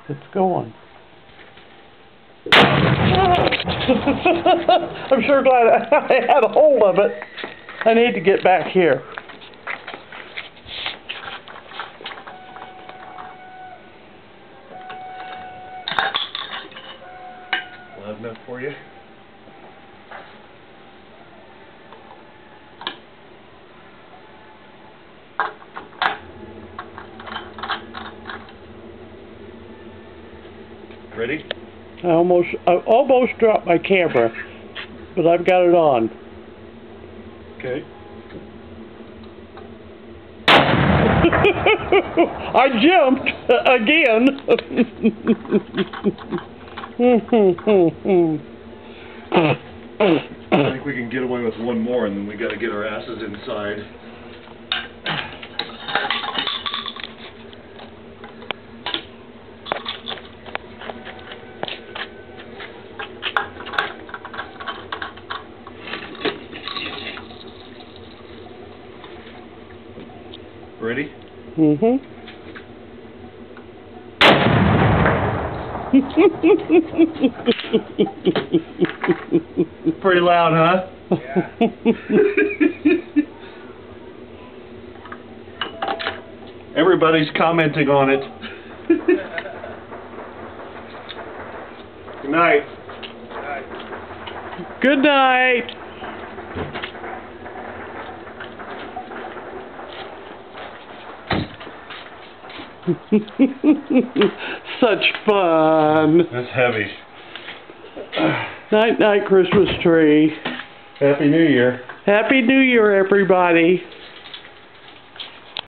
It's going. I'm sure glad I had a hold of it. I need to get back here. Loud enough for you? Ready? I almost dropped my camera, but I've got it on. Okay. I jumped again. I think we can get away with one more, and then we got to get our asses inside. Ready? Pretty loud, huh? Yeah. Everybody's commenting on it. Good night. Good night. Such fun. That's heavy. Night, night, Christmas tree. Happy New Year. Happy New Year, everybody.